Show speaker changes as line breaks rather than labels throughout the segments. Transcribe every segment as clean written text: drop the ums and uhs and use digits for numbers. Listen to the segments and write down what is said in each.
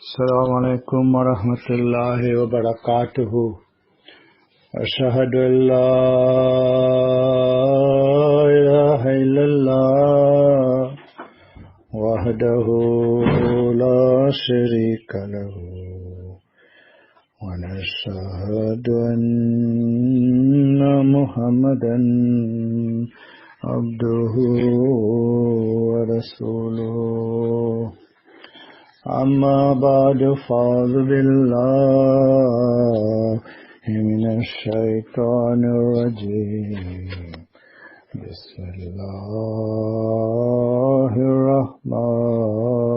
अस्सलामुअलैकुम वरहमतुल्लाहि वबरकातुहु। अशहदु अल्ला इलाहा इल्लल्लाह वहदहु ला शरीका लहु व नशहदु अन्ना मुहम्मदन अब्दुहु व रसूलुहु। अम्मा बादु फ़अऊज़ु बिल्लाहि मिनश शैतानिर रजीम। बिस्मिल्लाहिर रहमानिर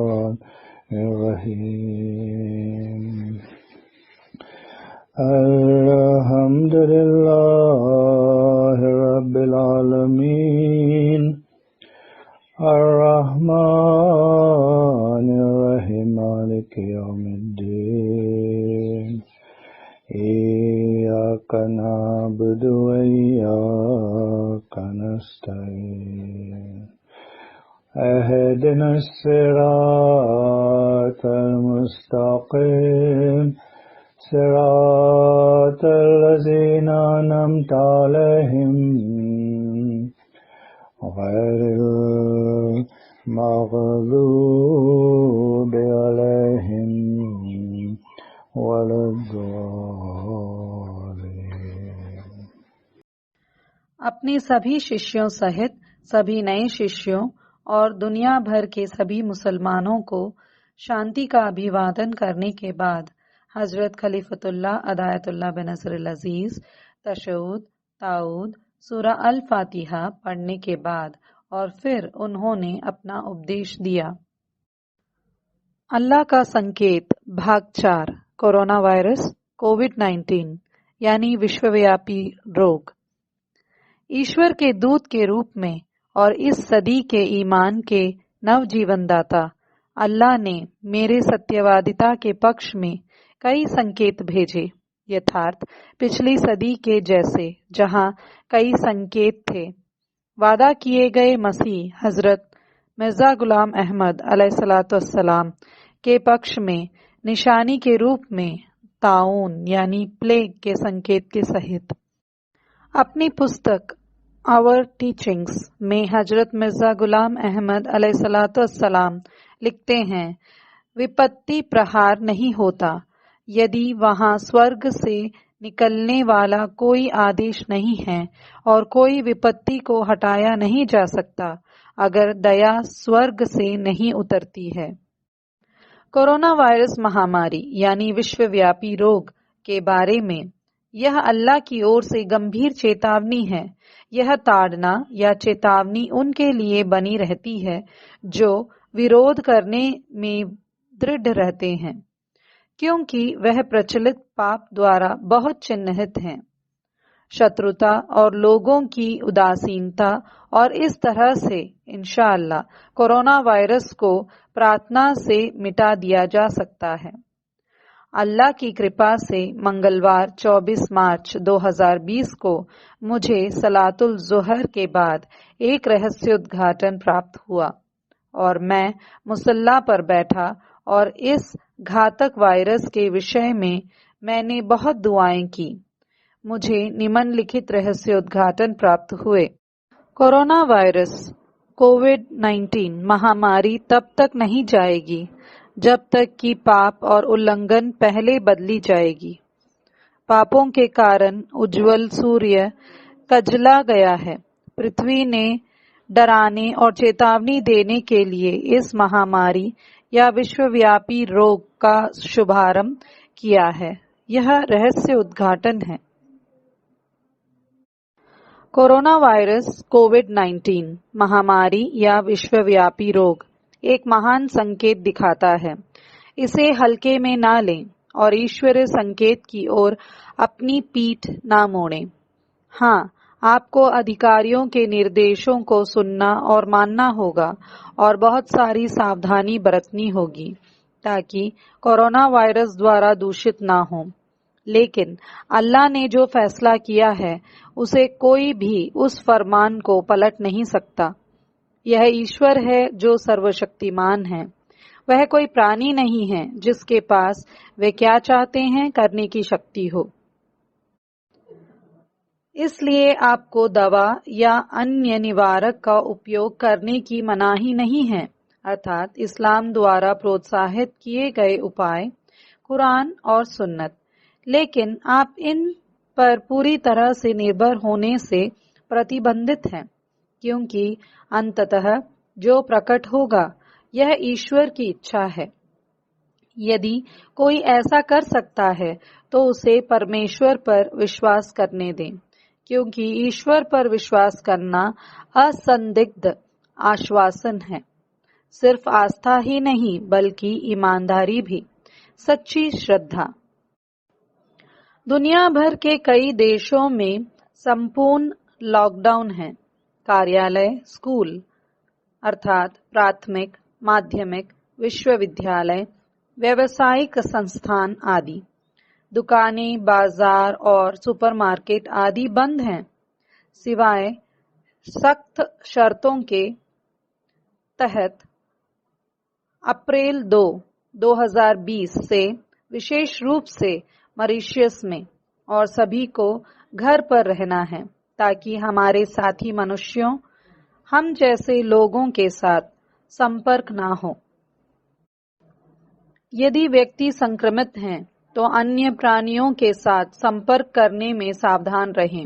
रहीम। अल्हम्दुलिल्लाहि रब्बिल आलमीन अर्रहमानिर रहीम मालिकि यौमिद्दीन। इय्याका नअबुदु व इय्याका नस्तईन। इहदिनस सिरातल मुस्तक़ीम सिरातल लज़ीना अनअमता अलैहिम गैरिल मग़लूबि अलैहिम वलद्दालिन।
अपने सभी शिष्यों सहित सभी नए शिष्यों और दुनिया भर के सभी मुसलमानों को शांति का अभिवादन करने के बाद हजरत खलीफतुल्लाह अदायतुल्लाह बिन नसरुल अजीज तशहुद ताऊद सूरा अल फातिहा पढ़ने के बाद और फिर उन्होंने अपना उपदेश दिया। अल्लाह का संकेत भाग 4 कोरोना वायरस कोविड-19 यानी विश्वव्यापी रोग। ईश्वर के दूत के रूप में और इस सदी के ईमान के नवजीवनदाता अल्लाह ने मेरे सत्यवादिता के पक्ष में कई संकेत भेजे। यथार्थ पिछली सदी के जैसे जहां कई संकेत थे, वादा किए गए मसीह हजरत मिर्जा गुलाम अहमद अलैहिस्सलाम के पक्ष में निशानी के रूप में ताउन यानी प्लेग के संकेत के सहित। अपनी पुस्तक आवर टीचिंग्स में हजरत मिर्जा गुलाम अहमद अलैहिस्सलाम लिखते हैं, विपत्ति प्रहार नहीं होता यदि वहां स्वर्ग से निकलने वाला कोई आदेश नहीं है और कोई विपत्ति को हटाया नहीं जा सकता अगर दया स्वर्ग से नहीं उतरती है। कोरोना वायरस महामारी यानी विश्वव्यापी रोग के बारे में यह अल्लाह की ओर से गंभीर चेतावनी है। यह ताड़ना या चेतावनी उनके लिए बनी रहती है जो विरोध करने में दृढ़ रहते हैं, क्योंकि वह प्रचलित पाप द्वारा बहुत चिन्हित हैं। शत्रुता और लोगों की उदासीनता और इस तरह से इंशाअल्लाह कोरोना वायरस को प्रार्थना से मिटा दिया जा सकता है। अल्लाह की कृपा से मंगलवार 24 मार्च 2020 को मुझे सलातुल ज़ोहर के बाद एक रहस्योद्घाटन प्राप्त हुआ और मैं मुसल्ला पर बैठा और इस घातक वायरस के विषय में मैंने बहुत दुआएं की। मुझे निम्नलिखित रहस्योद्घाटन प्राप्त हुए। कोरोना वायरस कोविड-19 महामारी तब तक नहीं जाएगी जब तक कि पाप और उल्लंघन पहले बदली जाएगी। पापों के कारण उज्जवल सूर्य कजला गया है। पृथ्वी ने डराने और चेतावनी देने के लिए इस महामारी या विश्वव्यापी रोग का शुभारंभ किया है। यह रहस्य उद्घाटन है। कोरोना वायरस कोविड-19 महामारी या विश्वव्यापी रोग एक महान संकेत दिखाता है। इसे हल्के में ना लें और ईश्वरीय संकेत की ओर अपनी पीठ ना मोड़ें। हाँ, आपको अधिकारियों के निर्देशों को सुनना और मानना होगा और बहुत सारी सावधानी बरतनी होगी ताकि कोरोना वायरस द्वारा दूषित ना हो। लेकिन अल्लाह ने जो फैसला किया है उसे कोई भी उस फरमान को पलट नहीं सकता। यह ईश्वर है जो सर्वशक्तिमान है। वह कोई प्राणी नहीं है जिसके पास वे क्या चाहते हैं करने की शक्ति हो। इसलिए आपको दवा या अन्य निवारक का उपयोग करने की मनाही नहीं है, अर्थात इस्लाम द्वारा प्रोत्साहित किए गए उपाय, कुरान और सुन्नत। लेकिन आप इन पर पूरी तरह से निर्भर होने से प्रतिबंधित हैं, क्योंकि अंततः जो प्रकट होगा यह ईश्वर की इच्छा है। यदि कोई ऐसा कर सकता है तो उसे परमेश्वर पर विश्वास करने दें, क्योंकि ईश्वर पर विश्वास करना असंदिग्ध आश्वासन है। सिर्फ आस्था ही नहीं बल्कि ईमानदारी भी, सच्ची श्रद्धा। दुनिया भर के कई देशों में संपूर्ण लॉकडाउन है। कार्यालय, स्कूल अर्थात प्राथमिक, माध्यमिक, विश्वविद्यालय, व्यावसायिक संस्थान आदि, दुकानें, बाजार और सुपरमार्केट आदि बंद हैं, सिवाय सख्त शर्तों के तहत अप्रैल 2, 2020 से विशेष रूप से मॉरिशस में, और सभी को घर पर रहना है ताकि हमारे साथी मनुष्यों, हम जैसे लोगों के साथ संपर्क ना हो। यदि व्यक्ति संक्रमित हैं तो अन्य प्राणियों के साथ संपर्क करने में सावधान रहें,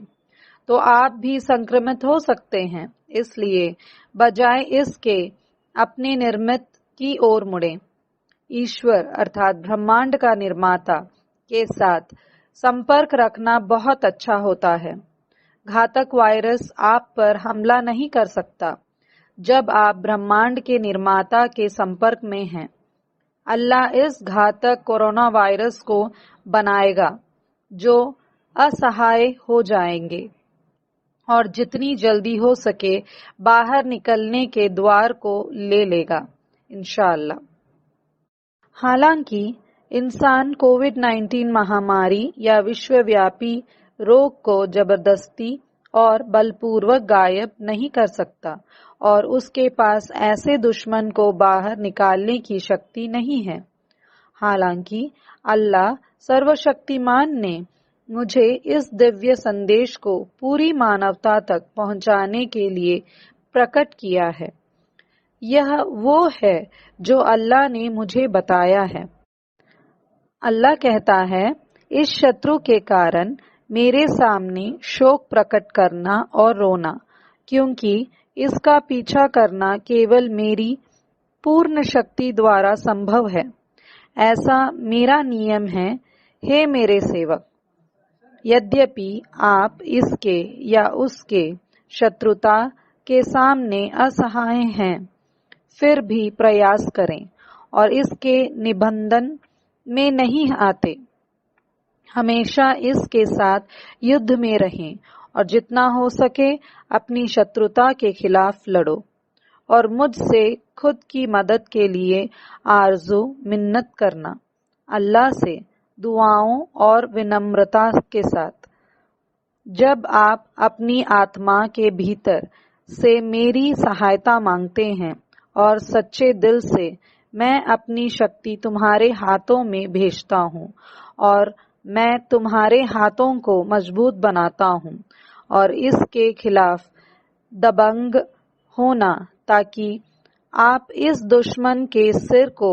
तो आप भी संक्रमित हो सकते हैं। इसलिए बजाय इसके अपने निर्मित की ओर मुड़ें। ईश्वर अर्थात ब्रह्मांड का निर्माता के साथ संपर्क रखना बहुत अच्छा होता है। घातक वायरस आप पर हमला नहीं कर सकता जब आप ब्रह्मांड के निर्माता के संपर्क में हैं। अल्लाह इस घातक कोरोना वायरस को बनाएगा जो असहाय हो जाएंगे और जितनी जल्दी हो सके बाहर निकलने के द्वार को ले लेगा, इंशाअल्लाह। हालांकि इंसान कोविड-19 महामारी या विश्वव्यापी रोग को जबरदस्ती और बलपूर्वक गायब नहीं कर सकता और उसके पास ऐसे दुश्मन को बाहर निकालने की शक्ति नहीं है। हालांकि अल्लाह सर्वशक्तिमान ने मुझे इस दिव्य संदेश को पूरी मानवता तक पहुंचाने के लिए प्रकट किया है। यह वो है जो अल्लाह ने मुझे बताया है। अल्लाह कहता है, इस शत्रु के कारण मेरे सामने शोक प्रकट करना और रोना, क्योंकि इसका पीछा करना केवल मेरी पूर्ण शक्ति द्वारा संभव है। ऐसा मेरा नियम है, हे मेरे सेवक। यद्यपि आप इसके या उसके शत्रुता के सामने असहाय हैं, फिर भी प्रयास करें और इसके निबंधन में नहीं आते। हमेशा इसके साथ युद्ध में रहें और जितना हो सके अपनी शत्रुता के खिलाफ लड़ो और मुझसे खुद की मदद के लिए आरजू मिन्नत करना, अल्लाह से दुआओं और विनम्रता के साथ। जब आप अपनी आत्मा के भीतर से मेरी सहायता मांगते हैं और सच्चे दिल से मैं अपनी शक्ति तुम्हारे हाथों में भेजता हूँ और मैं तुम्हारे हाथों को मजबूत बनाता हूँ और इसके खिलाफ दबंग होना, ताकि आप इस दुश्मन के सिर को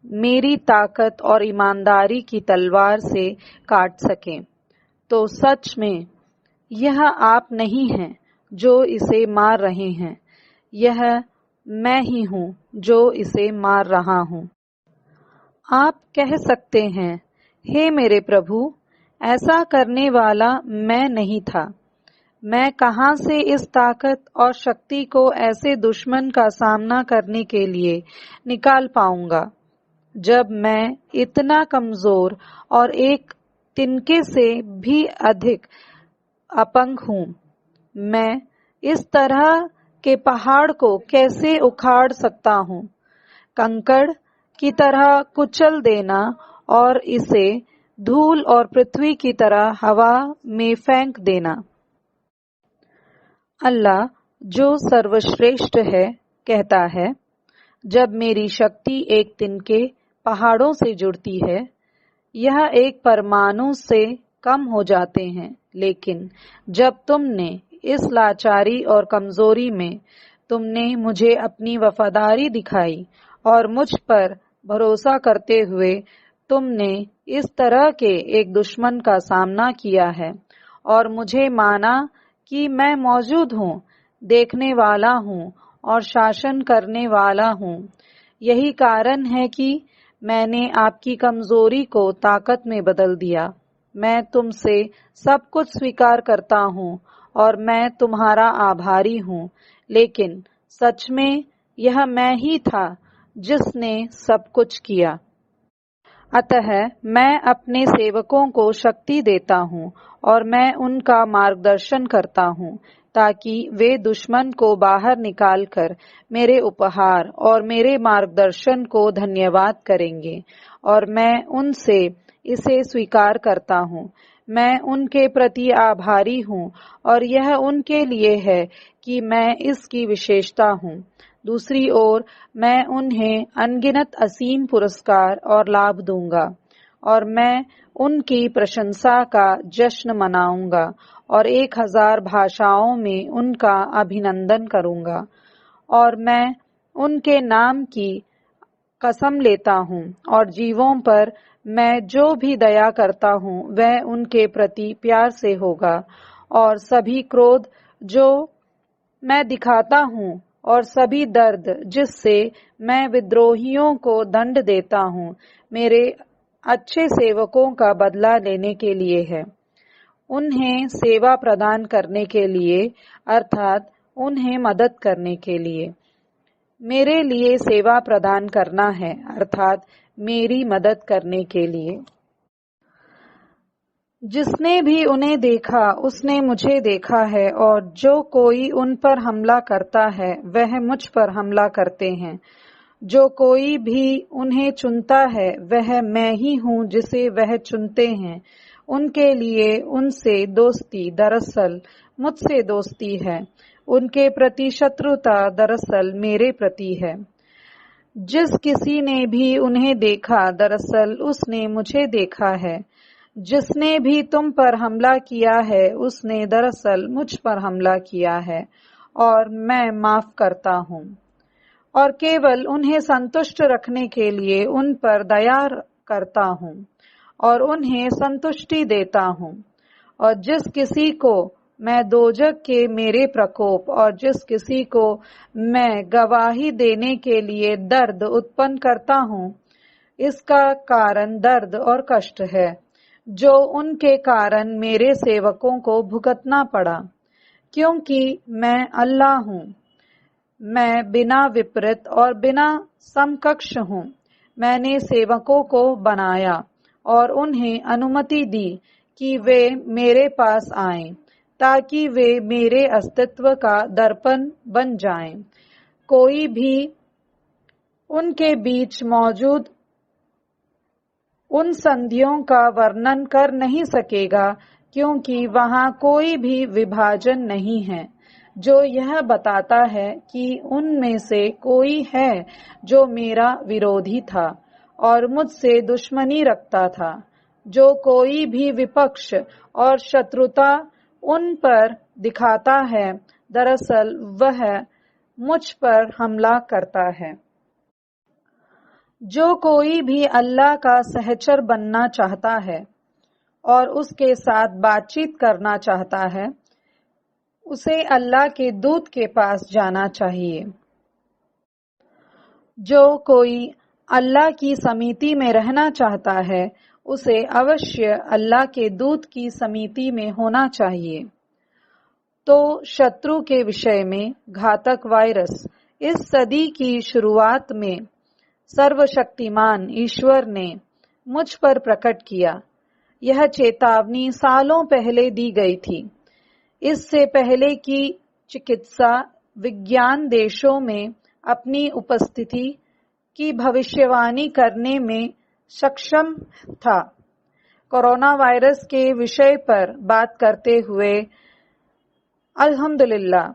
मेरी ताकत और ईमानदारी की तलवार से काट सकें। तो सच में यह आप नहीं हैं जो इसे मार रहे हैं, यह मैं ही हूँ जो इसे मार रहा हूँ। आप कह सकते हैं, हे मेरे प्रभु, ऐसा करने वाला मैं नहीं था। मैं कहाँ से इस ताकत और शक्ति को ऐसे दुश्मन का सामना करने के लिए निकाल पाऊंगा जब मैं इतना कमजोर और एक तिनके से भी अधिक अपंग हूँ। मैं इस तरह के पहाड़ को कैसे उखाड़ सकता हूँ? कंकड़ की तरह कुचल देना और इसे धूल और पृथ्वी की तरह हवा में फेंक देना। अल्लाह जो सर्वश्रेष्ठ है कहता है, जब मेरी शक्ति एक तिनके पहाड़ों से जुड़ती है, यह एक परमाणु से कम हो जाते हैं। लेकिन जब तुमने इस लाचारी और कमजोरी में तुमने मुझे अपनी वफादारी दिखाई और मुझ पर भरोसा करते हुए तुमने इस तरह के एक दुश्मन का सामना किया है और मुझे माना कि मैं मौजूद हूँ, देखने वाला हूँ और शासन करने वाला हूँ, यही कारण है कि मैंने आपकी कमजोरी को ताकत में बदल दिया। मैं तुमसे सब कुछ स्वीकार करता हूँ और मैं तुम्हारा आभारी हूँ, लेकिन सच में यह मैं ही था जिसने सब कुछ किया। अतः मैं अपने सेवकों को शक्ति देता हूँ और मैं उनका मार्गदर्शन करता हूँ ताकि वे दुश्मन को बाहर निकालकर मेरे उपहार और मेरे मार्गदर्शन को धन्यवाद करेंगे और मैं उनसे इसे स्वीकार करता हूँ। मैं उनके प्रति आभारी हूँ और यह उनके लिए है कि मैं इसकी विशेषता हूँ। दूसरी ओर मैं उन्हें अनगिनत असीम पुरस्कार और लाभ दूंगा और मैं उनकी प्रशंसा का जश्न मनाऊंगा और 1000 भाषाओं में उनका अभिनंदन करूंगा और मैं उनके नाम की कसम लेता हूँ और जीवों पर मैं जो भी दया करता हूँ वह उनके प्रति प्यार से होगा और सभी क्रोध जो मैं दिखाता हूँ और सभी दर्द जिससे मैं विद्रोहियों को दंड देता हूँ मेरे अच्छे सेवकों का बदला लेने के लिए है, उन्हें सेवा प्रदान करने के लिए अर्थात उन्हें मदद करने के लिए। मेरे लिए सेवा प्रदान करना है अर्थात मेरी मदद करने के लिए। जिसने भी उन्हें देखा उसने मुझे देखा है और जो कोई उन पर हमला करता है वह मुझ पर हमला करते हैं। जो कोई भी उन्हें चुनता है वह मैं ही हूँ जिसे वह चुनते हैं। उनके लिए उनसे दोस्ती दरअसल मुझसे दोस्ती है, उनके प्रति शत्रुता दरअसल मेरे प्रति है। जिस किसी ने भी उन्हें देखा दरअसल उसने मुझे देखा है। जिसने भी तुम पर हमला किया है उसने दरअसल मुझ पर हमला किया है और मैं माफ करता हूँ और केवल उन्हें संतुष्ट रखने के लिए उन पर दया करता हूँ और उन्हें संतुष्टि देता हूँ। और जिस किसी को मैं दोजक के मेरे प्रकोप और जिस किसी को मैं गवाही देने के लिए दर्द उत्पन्न करता हूँ, इसका कारण दर्द और कष्ट है जो उनके कारण मेरे सेवकों को भुगतना पड़ा, क्योंकि मैं अल्लाह हूँ। मैं बिना विपरीत और बिना समकक्ष हूँ। मैंने सेवकों को बनाया और उन्हें अनुमति दी कि वे मेरे पास आएं, ताकि वे मेरे अस्तित्व का दर्पण बन जाएं। कोई भी उनके बीच मौजूद उन संधियों का वर्णन कर नहीं सकेगा, क्योंकि वहां कोई भी विभाजन नहीं है जो यह बताता है कि उनमें से कोई है जो मेरा विरोधी था और मुझसे दुश्मनी रखता था। जो कोई भी विपक्ष और शत्रुता उन पर दिखाता है दरअसल वह मुझ पर हमला करता है। जो कोई भी अल्लाह का सहचर बनना चाहता है और उसके साथ बातचीत करना चाहता है, उसे अल्लाह के दूत के पास जाना चाहिए। जो कोई अल्लाह की समिति में रहना चाहता है, उसे अवश्य अल्लाह के दूत की समिति में होना चाहिए। तो शत्रु के विषय में घातक वायरस इस सदी की शुरुआत में सर्वशक्तिमान ईश्वर ने मुझ पर प्रकट किया। यह चेतावनी सालों पहले दी गई थी। इससे पहले कि चिकित्सा विज्ञान देशों में अपनी उपस्थिति की भविष्यवाणी करने में सक्षम था। कोरोना वायरस के विषय पर बात करते हुए अल्हम्दुलिल्लाह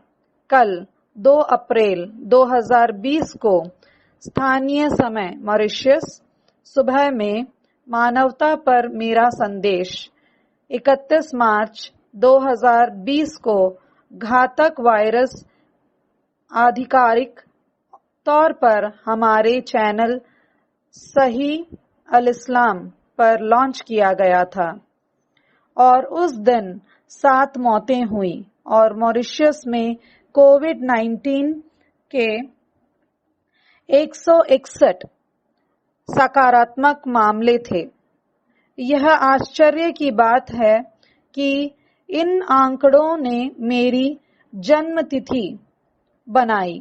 कल 2 अप्रैल 2020 को स्थानीय समय मॉरिशस सुबह में मानवता पर मेरा संदेश 31 मार्च 2020 को घातक वायरस आधिकारिक तौर पर हमारे चैनल सही अल इस्लाम पर लॉन्च किया गया था और उस दिन 7 मौतें हुई और मॉरिशस में कोविड-19 के 161 सकारात्मक मामले थे। यह आश्चर्य की बात है कि इन आंकड़ों ने मेरी जन्म तिथि बनाई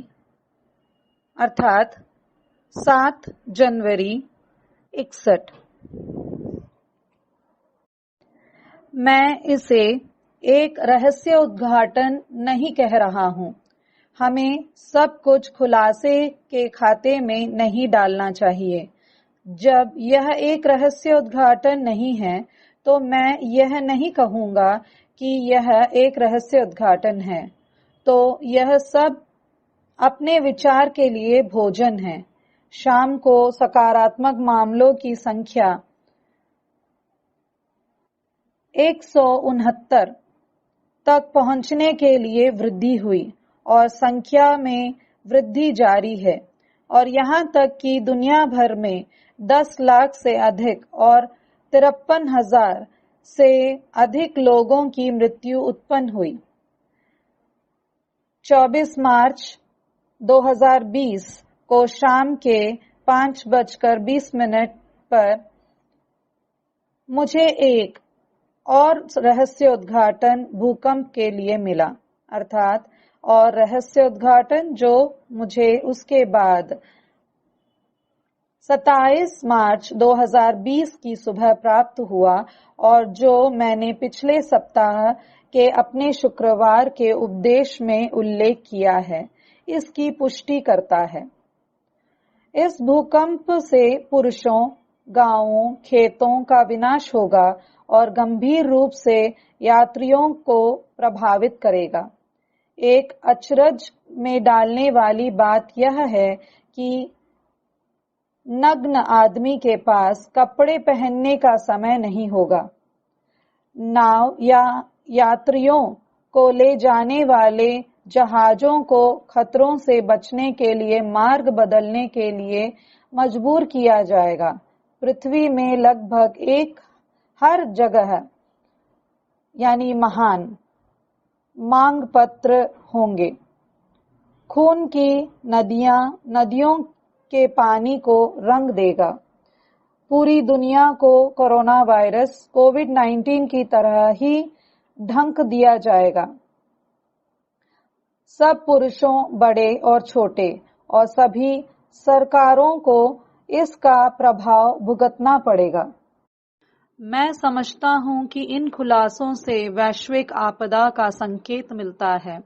अर्थात 7 जनवरी 61। मैं इसे एक रहस्य उद्घाटन नहीं कह रहा हूं। हमें सब कुछ खुलासे के खाते में नहीं डालना चाहिए। जब यह एक रहस्य उद्घाटन नहीं है तो मैं यह नहीं कहूंगा कि यह एक रहस्य उद्घाटन है। तो यह सब अपने विचार के लिए भोजन है। शाम को सकारात्मक मामलों की संख्या 169 तक पहुंचने के लिए वृद्धि हुई और संख्या में वृद्धि जारी है और यहां तक कि दुनिया भर में 10 लाख से अधिक और 53,000 से अधिक लोगों की मृत्यु उत्पन्न हुई। 24 मार्च 2020 को शाम के 5:20 पर मुझे एक और रहस्य उद्घाटन भूकंप के लिए मिला अर्थात और रहस्य उद्घाटन जो मुझे उसके बाद 27 मार्च 2020 की सुबह प्राप्त हुआ और जो मैंने पिछले सप्ताह के अपने शुक्रवार के उपदेश में उल्लेख किया है, इसकी पुष्टि करता है। इस भूकंप से पुरुषों, गांवों, खेतों का विनाश होगा और गंभीर रूप से यात्रियों को प्रभावित करेगा। एक अचरज में डालने वाली बात यह है कि नग्न आदमी के पास कपड़े पहनने का समय नहीं होगा। नाव या यात्रियों को ले जाने वाले जहाजों को खतरों से बचने के लिए मार्ग बदलने के लिए मजबूर किया जाएगा। पृथ्वी में लगभग हर जगह यानी महान मांग पत्र होंगे। खून की नदियों के पानी को रंग देगा। पूरी दुनिया को कोरोना वायरस कोविड-19 की तरह ही ढंक दिया जाएगा। सब पुरुषों, बड़े और छोटे और सभी सरकारों को इसका प्रभाव भुगतना पड़ेगा। मैं समझता हूं कि इन खुलासों से वैश्विक आपदा का संकेत मिलता है।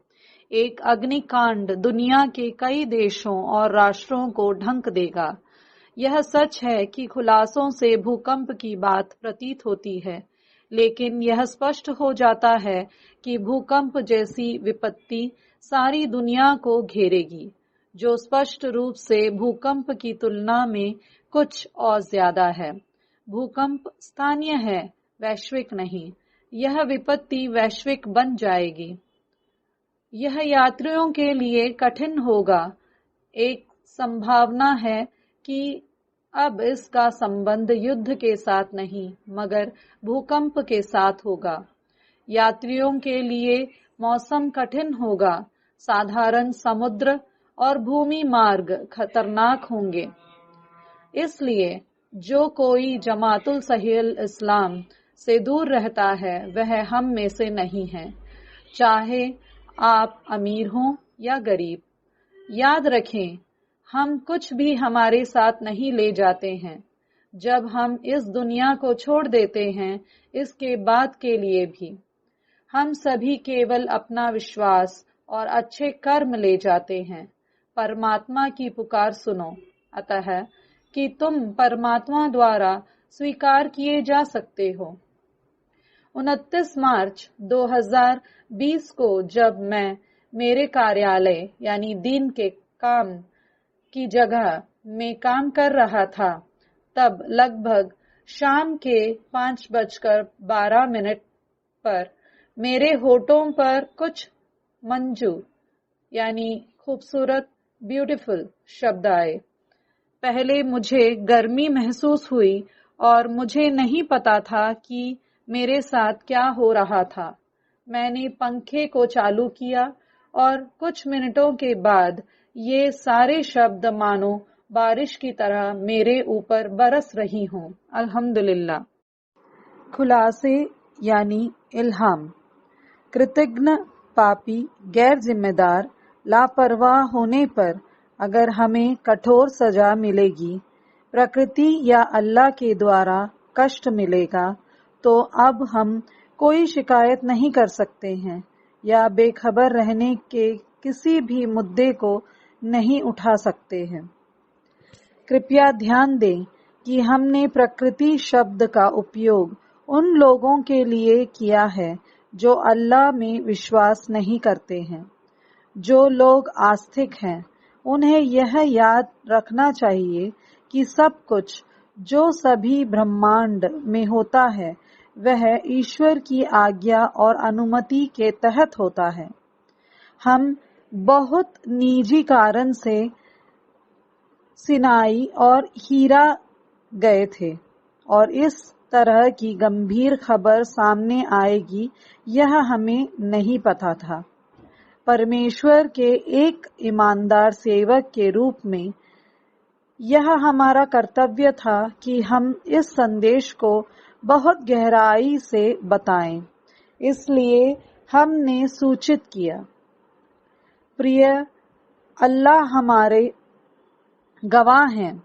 एक अग्निकांड दुनिया के कई देशों और राष्ट्रों को ढंक देगा। यह सच है कि खुलासों से भूकंप की बात प्रतीत होती है, लेकिन यह स्पष्ट हो जाता है कि भूकंप जैसी विपत्ति सारी दुनिया को घेरेगी, जो स्पष्ट रूप से भूकंप की तुलना में कुछ और ज्यादा है। भूकंप स्थानीय है, वैश्विक नहीं। यह विपत्ति वैश्विक बन जाएगी। यह यात्रियों के लिए कठिन होगा। एक संभावना है कि अब इसका संबंध युद्ध के साथ नहीं मगर भूकंप के साथ होगा। यात्रियों के लिए मौसम कठिन होगा। साधारण समुद्र और भूमि मार्ग खतरनाक होंगे। इसलिए जो कोई जमातुल सहील इस्लाम से दूर रहता है वह हम में से नहीं है, चाहे आप अमीर हों या गरीब। याद रखें, हम कुछ भी हमारे साथ नहीं ले जाते हैं। जब हम इस दुनिया को छोड़ देते हैं, इसके बाद के लिए भी हम सभी केवल अपना विश्वास और अच्छे कर्म ले जाते हैं। परमात्मा की पुकार सुनो, अतः कि तुम परमात्मा द्वारा स्वीकार किए जा सकते हो। 29 मार्च 2020 को जब मैं मेरे कार्यालय यानी दीन के काम की जगह में काम कर रहा था, तब लगभग शाम के 5:12 पर मेरे होठों पर कुछ मंजू यानी खूबसूरत, ब्यूटीफुल शब्द आए। पहले मुझे गर्मी महसूस हुई और मुझे नहीं पता था कि मेरे साथ क्या हो रहा था। मैंने पंखे को चालू किया और कुछ मिनटों के बाद ये सारे शब्द मानो बारिश की तरह मेरे ऊपर बरस रही हों। अल्हम्दुलिल्लाह। खुलासे यानी इल्हाम। कृतघ्न, पापी, गैर जिम्मेदार, लापरवाह होने पर अगर हमें कठोर सजा मिलेगी, प्रकृति या अल्लाह के द्वारा कष्ट मिलेगा, तो अब हम कोई शिकायत नहीं कर सकते हैं या बेखबर रहने के किसी भी मुद्दे को नहीं उठा सकते हैं। कृपया ध्यान दें कि हमने प्रकृति शब्द का उपयोग उन लोगों के लिए किया है जो अल्लाह में विश्वास नहीं करते हैं। जो लोग आस्तिक हैं, उन्हें यह याद रखना चाहिए कि सब कुछ जो सभी ब्रह्मांड में होता है, वह ईश्वर की आज्ञा और अनुमति के तहत होता है। हम बहुत निजी कारण से सिनाई और हीरा गए थे और इस तरह की गंभीर खबर सामने आएगी, यह हमें नहीं पता था। परमेश्वर के एक ईमानदार सेवक के रूप में यह हमारा कर्तव्य था कि हम इस संदेश को बहुत गहराई से बताएं, इसलिए हमने सूचित किया। प्रिय, अल्लाह हमारे गवाह हैं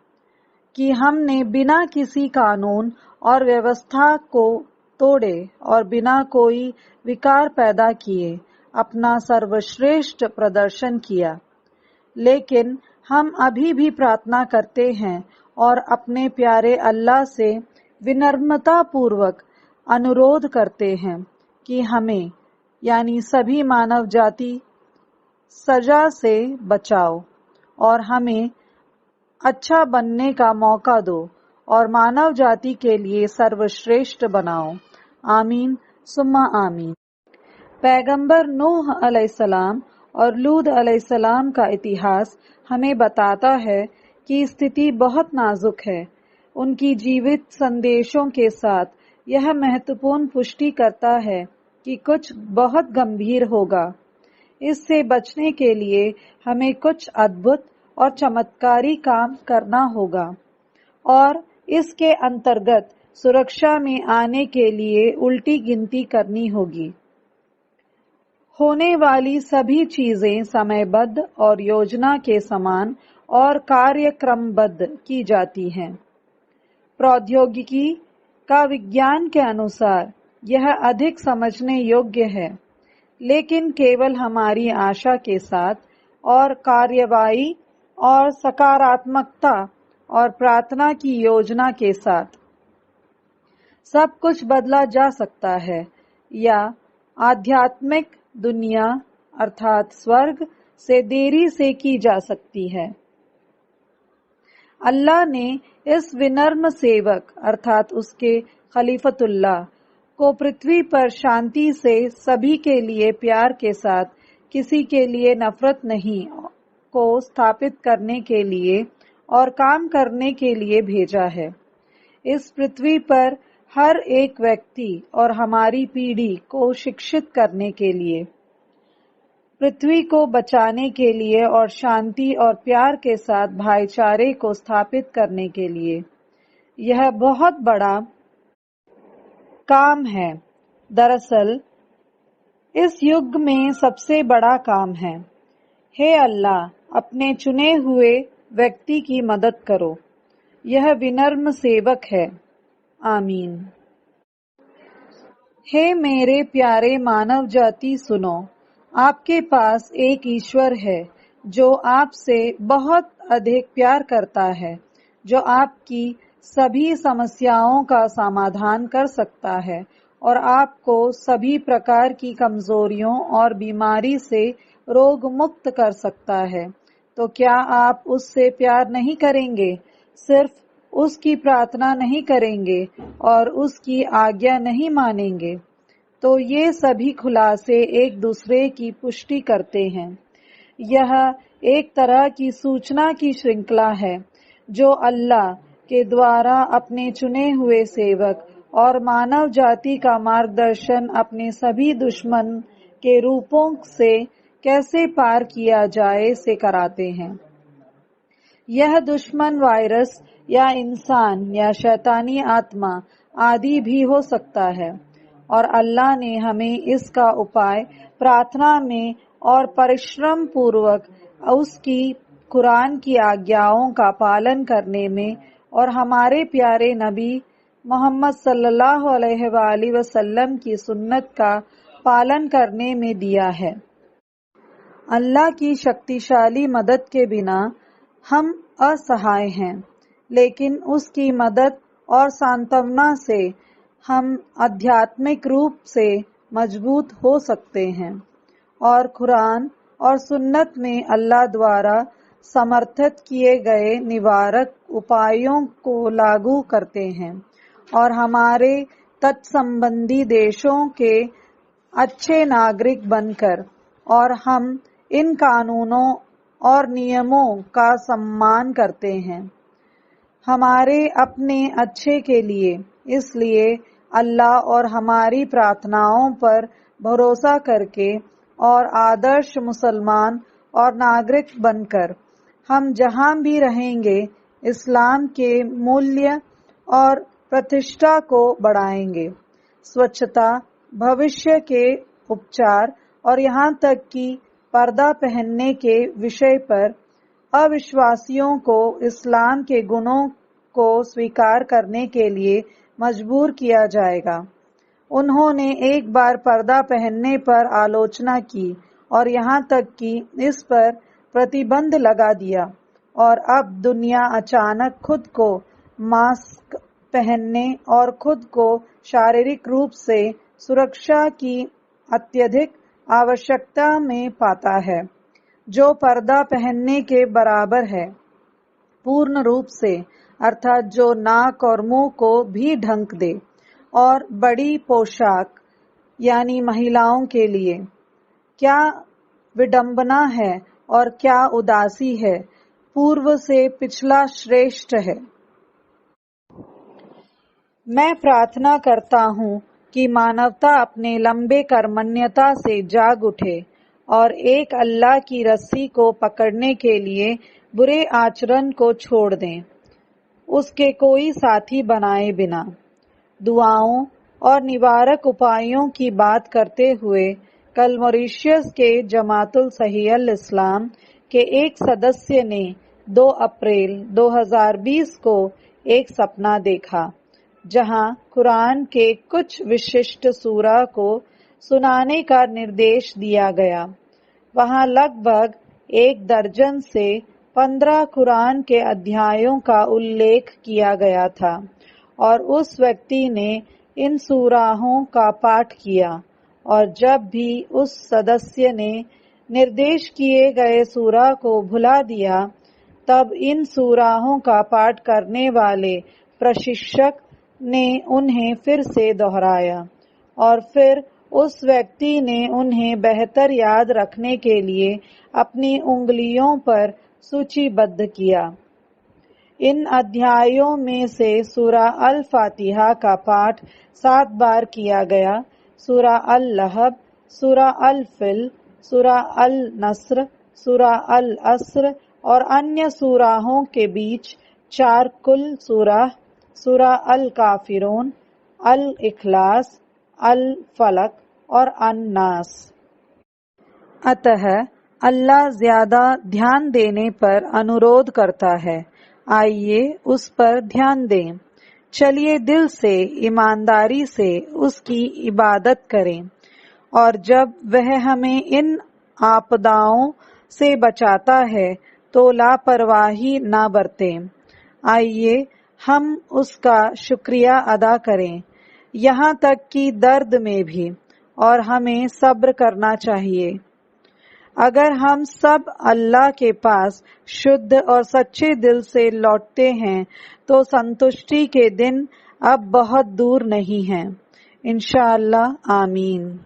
कि हमने बिना किसी कानून और व्यवस्था को तोड़े और बिना कोई विकार पैदा किए अपना सर्वश्रेष्ठ प्रदर्शन किया। लेकिन हम अभी भी प्रार्थना करते हैं और अपने प्यारे अल्लाह से विनम्रता पूर्वक अनुरोध करते हैं कि हमें यानी सभी मानव जाति सजा से बचाओ और हमें अच्छा बनने का मौका दो और मानव जाति के लिए सर्वश्रेष्ठ बनाओ। आमीन सुम्मा आमीन। पैगंबर नूह अलैहिस्सलाम और लूत अलैहिस्सलाम का इतिहास हमें बताता है कि स्थिति बहुत नाजुक है। उनकी जीवित संदेशों के साथ यह महत्वपूर्ण पुष्टि करता है कि कुछ बहुत गंभीर होगा। इससे बचने के लिए हमें कुछ अद्भुत और चमत्कारी काम करना होगा और इसके अंतर्गत सुरक्षा में आने के लिए उल्टी गिनती करनी होगी। होने वाली सभी चीजें समयबद्ध और योजना के समान और कार्यक्रमबद्ध की जाती हैं। प्रौद्योगिकी का विज्ञान के अनुसार यह अधिक समझने योग्य है, लेकिन केवल हमारी आशा के साथ और कार्रवाई और सकारात्मकता और प्रार्थना की योजना के साथ सब कुछ बदला जा सकता है या आध्यात्मिक दुनिया अर्थात स्वर्ग से देरी से की जा सकती है। अल्लाह ने इस विनम्र सेवक अर्थात उसके खलीफतुल्लाह को पृथ्वी पर शांति से सभी के लिए प्यार के साथ, किसी के लिए नफरत नहीं, को स्थापित करने के लिए और काम करने के लिए भेजा है। इस पृथ्वी पर हर एक व्यक्ति और हमारी पीढ़ी को शिक्षित करने के लिए, पृथ्वी को बचाने के लिए और शांति और प्यार के साथ भाईचारे को स्थापित करने के लिए। यह बहुत बड़ा काम है। दरअसल इस युग में सबसे बड़ा काम है। हे अल्लाह, अपने चुने हुए व्यक्ति की मदद करो। यह विनम्र सेवक है। आमीन। हे मेरे प्यारे मानव जाति, सुनो, आपके पास एक ईश्वर है जो आपसे बहुत अधिक प्यार करता है, जो आपकी सभी समस्याओं का समाधान कर सकता है और आपको सभी प्रकार की कमजोरियों और बीमारी से रोग मुक्त कर सकता है। तो क्या आप उससे प्यार नहीं करेंगे, सिर्फ उसकी प्रार्थना नहीं करेंगे और उसकी आज्ञा नहीं मानेंगे? तो ये सभी खुलासे एक दूसरे की पुष्टि करते हैं। यह एक तरह की सूचना की श्रृंखला है जो अल्लाह के द्वारा अपने चुने हुए सेवक और मानव जाति का मार्गदर्शन अपने सभी दुश्मन के रूपों से कैसे पार किया जाए से कराते हैं। यह दुश्मन वायरस या इंसान या शैतानी आत्मा आदि भी हो सकता है और अल्लाह ने हमें इसका उपाय प्रार्थना में और परिश्रम पूर्वक उसकी कुरान की आज्ञाओं का पालन करने में और हमारे प्यारे नबी मोहम्मद सल्लल्लाहु अलैहि वसल्लम की सुन्नत का पालन करने में दिया है। अल्लाह की शक्तिशाली मदद के बिना हम असहाय हैं, लेकिन उसकी मदद और सांत्वना से हम आध्यात्मिक रूप से मजबूत हो सकते हैं और कुरान और सुन्नत में अल्लाह द्वारा समर्थित किए गए निवारक उपायों को लागू करते हैं और हमारे तत्संबंधी देशों के अच्छे नागरिक बनकर और हम इन कानूनों और नियमों का सम्मान करते हैं हमारे अपने अच्छे के लिए। इसलिए अल्लाह और हमारी प्रार्थनाओं पर भरोसा करके और आदर्श मुसलमान और नागरिक बनकर हम जहां भी रहेंगे इस्लाम के मूल्य और प्रतिष्ठा को बढ़ाएंगे। स्वच्छता, भविष्य के उपचार और यहाँ तक कि पर्दा पहनने के विषय पर अविश्वासियों को इस्लाम के गुणों को स्वीकार करने के लिए मजबूर किया जाएगा। उन्होंने एक बार पर्दा पहनने पर आलोचना की और यहाँ तक कि इस पर प्रतिबंध लगा दिया और अब दुनिया अचानक खुद को मास्क पहनने और खुद को शारीरिक रूप से सुरक्षा की अत्यधिक आवश्यकता में पाता है, जो पर्दा पहनने के बराबर है, पूर्ण रूप से, अर्थात जो नाक और मुंह को भी ढक दे, और बड़ी पोशाक यानी महिलाओं के लिए। क्या विडंबना है और क्या उदासी है, पूर्व से पिछला श्रेष्ठ है। मैं प्रार्थना करता हूँ कि मानवता अपने लंबे कर्मण्यता से जाग उठे और एक अल्लाह की रस्सी को पकड़ने के लिए बुरे आचरण को छोड़ दें, उसके कोई साथी बनाए बिना। दुआओं और निवारक उपायों की बात करते हुए कल मॉरिशस के जमातुल सहीह इस्लाम के एक सदस्य ने 2 अप्रैल 2020 को एक सपना देखा जहां कुरान के कुछ विशिष्ट सूरा को सुनाने का निर्देश दिया गया। वहां लगभग 1 दर्जन से 15 कुरान के अध्यायों का उल्लेख किया गया था और उस व्यक्ति ने इन सूराहों का पाठ किया और जब भी उस सदस्य ने निर्देश किए गए सूरा को भुला दिया तब इन सूराहों का पाठ करने वाले प्रशिक्षक ने उन्हें फिर से दोहराया और फिर उस व्यक्ति ने उन्हें बेहतर याद रखने के लिए अपनी उंगलियों पर सूचीबद्ध किया। इन अध्यायों में से सूरा अल फातिहा का पाठ 7 बार किया गया, सूरा अल लहब, सूरा अल फिल, सूरा अल नस्र, सूरा अल अस्र और अन्य सूराहों के बीच 4 कुल सूरा अल काफिरून, अल इखलास, अल फलक और अन्नास। अतः अल्लाह ज्यादा ध्यान देने पर अनुरोध करता है, आइए उस पर ध्यान दें। चलिए दिल से ईमानदारी से उसकी इबादत करें और जब वह हमें इन आपदाओं से बचाता है तो लापरवाही न बरतें। आइए हम उसका शुक्रिया अदा करें, यहाँ तक कि दर्द में भी, और हमें सब्र करना चाहिए। अगर हम सब अल्लाह के पास शुद्ध और सच्चे दिल से लौटते हैं तो संतुष्टि के दिन अब बहुत दूर नहीं हैं। इंशाअल्लाह, आमीन।